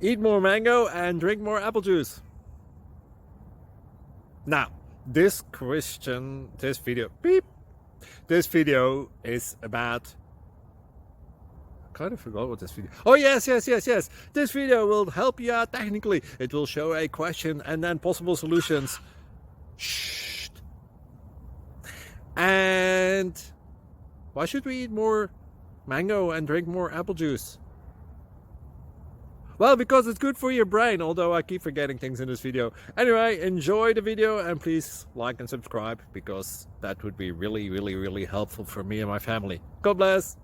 Eat more mango and drink more apple juice. Now, this video is about, I kind of forgot what this video. Oh yes. This video will help you out technically. It will show a question and then possible solutions. Shh. And why should we eat more mango and drink more apple juice? Well, because it's good for your brain, although I keep forgetting things in this video. Anyway, enjoy the video and please like and subscribe, because that would be really helpful for me and my family. God bless!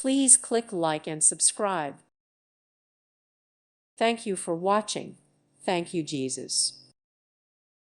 Please click like and subscribe. Thank you for watching. Thank you, Jesus.